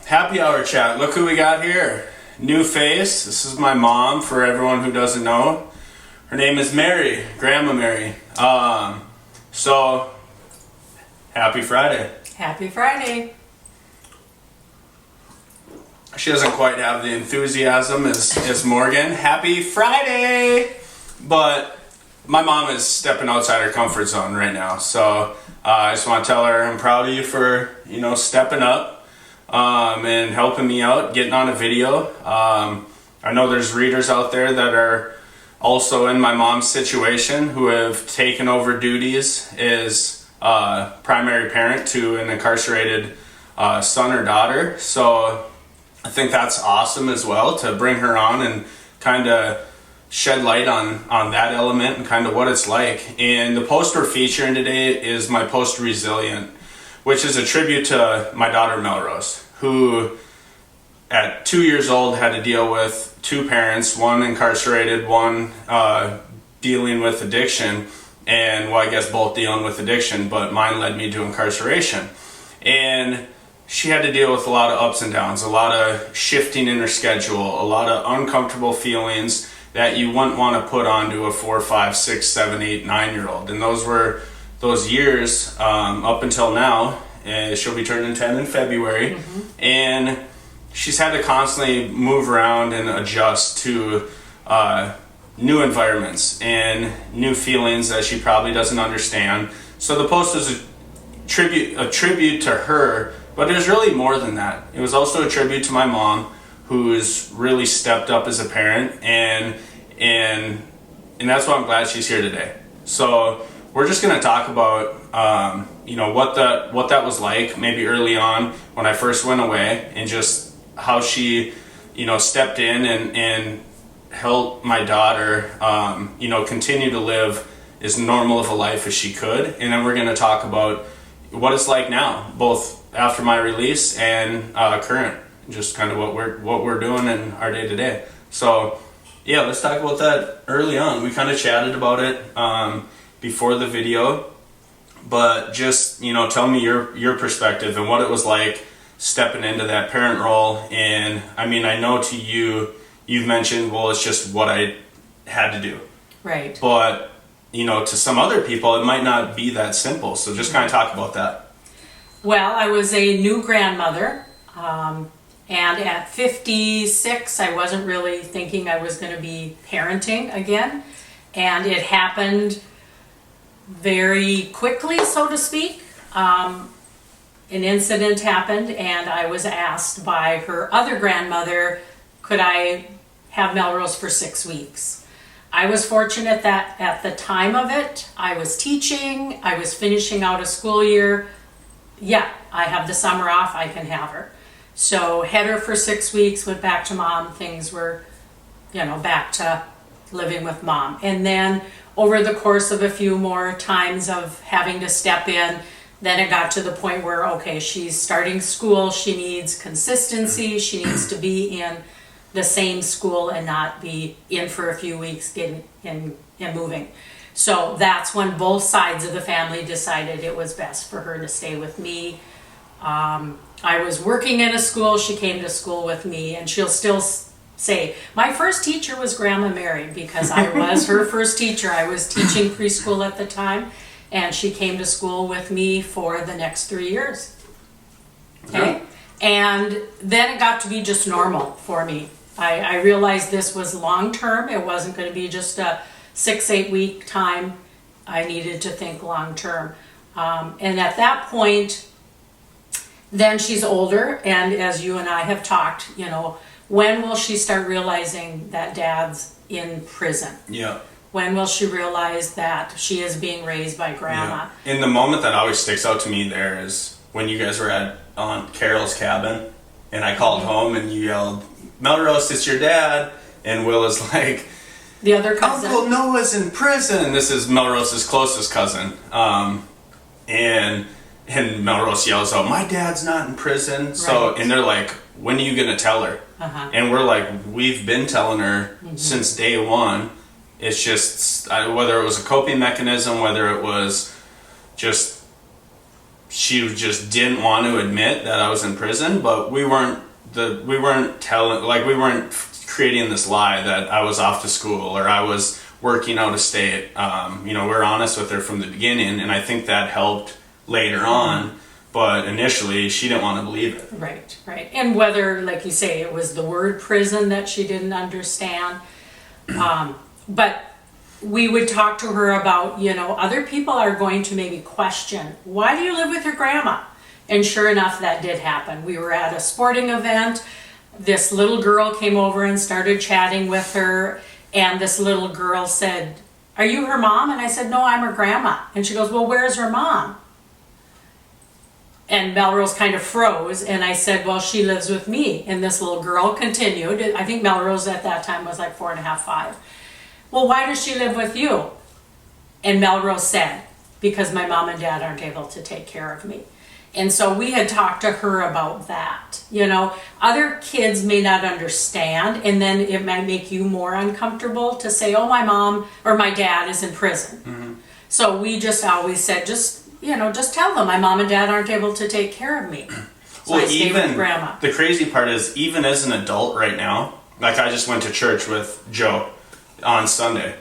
Happy hour chat. Look who we got here. New face. This is my mom, for everyone who doesn't know. Her name is Mary, Grandma Mary. So, happy Friday. Happy Friday. She doesn't quite have the enthusiasm as Morgan. Happy Friday! But my mom is stepping outside her comfort zone right now. So, I just want to tell her I'm proud of you for, stepping up and helping me out, getting on a video. I know there's readers out there that are also in my mom's situation who have taken over duties as primary parent to an incarcerated son or daughter. So I think that's awesome as well, to bring her on and kind of shed light on that element and kind of what it's like. And the post we're featuring today is my post Resilient, which is a tribute to my daughter Melrose, who at 2 years old had to deal with two parents, one incarcerated, one dealing with addiction, and well, I guess both dealing with addiction, but mine led me to incarceration. And she had to deal with a lot of ups and downs, a lot of shifting in her schedule, a lot of uncomfortable feelings that you wouldn't want to put onto a 4, 5, 6, 7, 8, 9-year-old. And those were those years up until now. She'll be turning 10 in February. Mm-hmm. And she's had to constantly move around and adjust to new environments and new feelings that she probably doesn't understand. So the post was a tribute to her, but it was really more than that. It was also a tribute to my mom, who's really stepped up as a parent, and that's why I'm glad she's here today. So we're just going to talk about what that was like maybe early on when I first went away, and just how she stepped in and helped my daughter continue to live as normal of a life as she could. And then we're going to talk about what it's like now, both after my release and current, just kind of what we're doing in our day to day. So yeah, let's talk about that early on. We kind of chatted about it before the video, but just tell me your perspective and what it was like stepping into that parent role. And I mean, I know to you've mentioned, well, it's just what I had to do, right? But to some other people it might not be that simple. So just kind of talk about that. Well, I was a new grandmother, and at 56 I wasn't really thinking I was going to be parenting again, and it happened very quickly, so to speak. An incident happened, and I was asked by her other grandmother, could I have Melrose for 6 weeks? I was fortunate that at the time of it, I was teaching, I was finishing out a school year. Yeah, I have the summer off, I can have her. So had her for 6 weeks, went back to mom, things were, back to living with mom. And then over the course of a few more times of having to step in, then it got to the point where, okay, she's starting school, she needs consistency, she needs to be in the same school and not be in for a few weeks getting in and moving. So that's when both sides of the family decided it was best for her to stay with me. I was working in a school, she came to school with me, and she'll still say, my first teacher was Grandma Mary, because I was her first teacher. I was teaching preschool at the time, and she came to school with me for the next 3 years. Okay? Yeah. And then it got to be just normal for me. I realized this was long term. It wasn't going to be just a 6-8 week time. I needed to think long term. And at that point, then she's older, and as you and I have talked, when will she start realizing that dad's in prison? Yeah. When will she realize that she is being raised by grandma? Yeah. And the moment that always sticks out to me there is when you guys were at Aunt Carol's cabin, and I called home and you yelled, Melrose, it's your dad. And Will is like, the other cousin. Uncle Noah's in prison. This is Melrose's closest cousin. And Melrose yells out, my dad's not in prison. Right. So, and they're like, when are you going to tell her? Uh-huh. And we're like, we've been telling her since day one. It's just, whether it was a coping mechanism, whether it was just she just didn't want to admit that I was in prison, but we weren't creating this lie that I was off to school or I was working out of state. We were honest with her from the beginning, and I think that helped later on. But initially, she didn't want to believe it. Right. And whether, like you say, it was the word prison that she didn't understand. But we would talk to her about, other people are going to maybe question, why do you live with your grandma? And sure enough, that did happen. We were at a sporting event. This little girl came over and started chatting with her. And this little girl said, are you her mom? And I said, no, I'm her grandma. And she goes, well, where's her mom? And Melrose kind of froze, and I said, well, she lives with me. And this little girl continued. I think Melrose at that time was like 4.5, 5. Well, why does she live with you? And Melrose said, because my mom and dad aren't able to take care of me. And so we had talked to her about that. Other kids may not understand, and then it might make you more uncomfortable to say, oh, my mom or my dad is in prison. Mm-hmm. So we just always said, just tell them my mom and dad aren't able to take care of me. So well, I stay even with grandma. The crazy part is, even as an adult right now, like I just went to church with Joe on Sunday,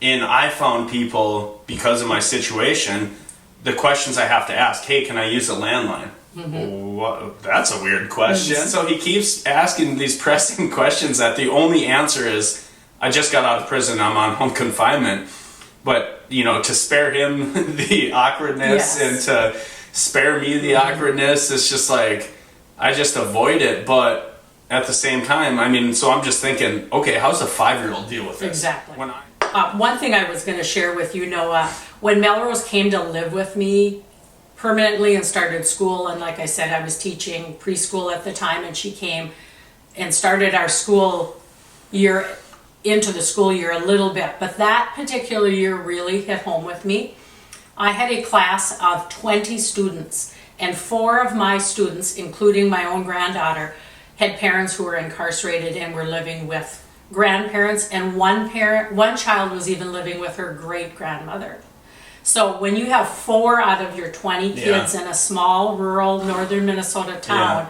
and I found people, because of my situation, the questions I have to ask, hey, can I use a landline? Mm-hmm. That's a weird question. Mm-hmm. So he keeps asking these pressing questions that the only answer is, I just got out of prison, I'm on home confinement. But, to spare him the awkwardness and to spare me the awkwardness, it's just like, I just avoid it. But at the same time, so I'm just thinking, okay, how's a 5-year-old deal with this? Exactly. One thing I was going to share with you, Noah, when Melrose came to live with me permanently and started school, and like I said, I was teaching preschool at the time, and she came and started our school year into the school year a little bit, but that particular year really hit home with me. I had a class of 20 students, and 4 of my students, including my own granddaughter, had parents who were incarcerated and were living with grandparents, and one child was even living with her great-grandmother. So when you have 4 out of your 20 kids in a small rural northern Minnesota town,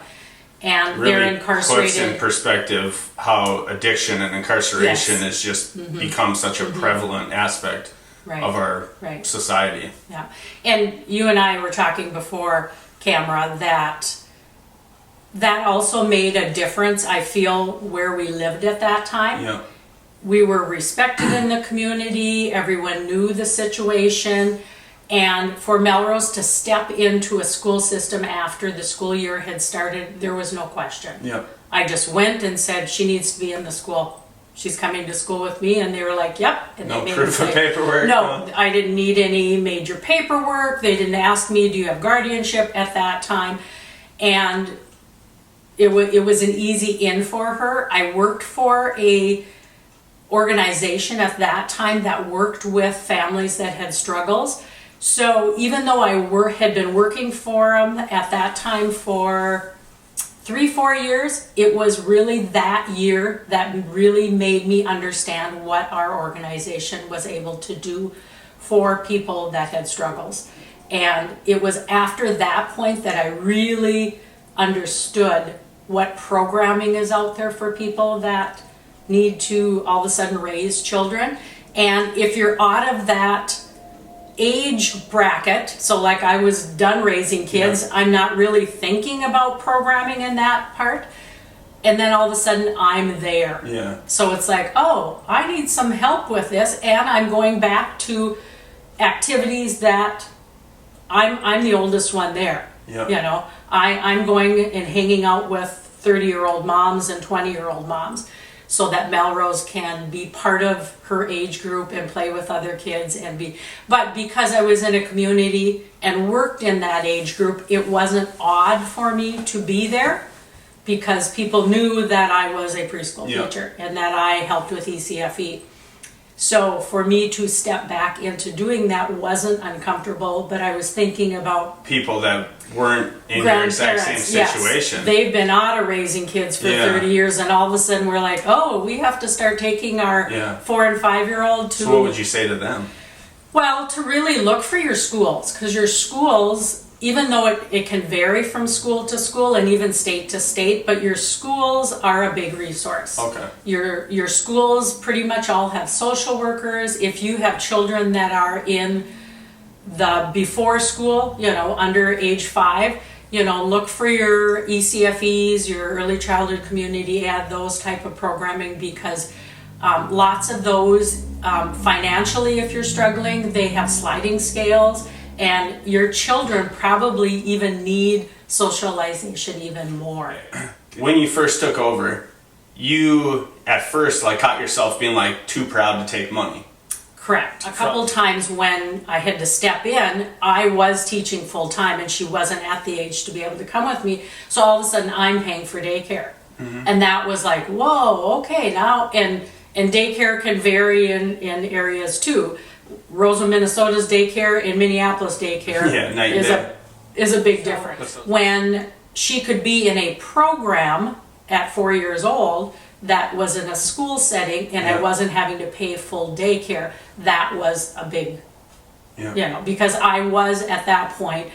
and really they're incarcerated, puts in perspective how addiction and incarceration has just become such a prevalent aspect of our society. Yeah, and you and I were talking before camera that also made a difference, I feel, where we lived at that time. Yeah. We were respected in the community, everyone knew the situation, and for Melrose to step into a school system after the school year had started, there was no question. Yeah. I just went and said, she needs to be in the school. She's coming to school with me, and they were like, yep. And no proof of paperwork? No, I didn't need any major paperwork. They didn't ask me, do you have guardianship at that time? And it was an easy in for her. I worked for a organization at that time that worked with families that had struggles. So even though I had been working for them at that time for 3-4 years, it was really that year that really made me understand what our organization was able to do for people that had struggles. And it was after that point that I really understood what programming is out there for people that need to all of a sudden raise children. And if you're out of that age bracket, so like I was done raising kids, I'm not really thinking about programming in that part, and then all of a sudden I'm there. Yeah. So it's like, oh, I need some help with this, and I'm going back to activities that I'm the oldest one there. Yeah. I'm going and hanging out with 30-year-old moms and 20-year-old moms, so that Melrose can be part of her age group and play with other kids but because I was in a community and worked in that age group, it wasn't odd for me to be there because people knew that I was a preschool teacher and that I helped with ECFE. So for me to step back into doing that wasn't uncomfortable, but I was thinking about people that weren't in your exact same situation. Yes. They've been out of raising kids for 30 years, and all of a sudden we're like, oh, we have to start taking our 4 and 5-year-old to... So what would you say to them? Well, to really look for your schools, because your schools even though it can vary from school to school and even state to state, but your schools are a big resource. Okay. Your schools pretty much all have social workers. If you have children that are in the before school, under age 5, look for your ECFEs, your early childhood community ed, those type of programming, because lots of those, financially, if you're struggling, they have sliding scales, and your children probably even need socialization even more. When you first took over, you at first caught yourself being too proud to take money. Correct. A couple times when I had to step in, I was teaching full time and she wasn't at the age to be able to come with me. So all of a sudden I'm paying for daycare. And that was like, whoa, okay, now, and daycare can vary in areas too. Roseland, Minnesota's daycare and Minneapolis daycare is a big difference. When she could be in a program at 4 years old that was in a school setting and I wasn't having to pay full daycare, that was a big, because I was at that point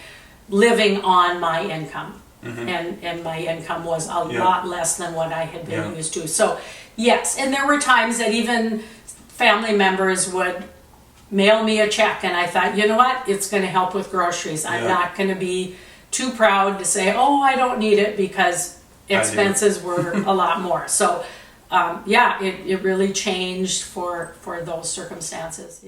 living on my income. And my income was a lot less than what I had been used to. So yes, and there were times that even family members would mail me a check and I thought, you know what, it's going to help with groceries. I'm not going to be too proud to say, oh, I don't need it, because expenses were a lot more. So it really changed for those circumstances.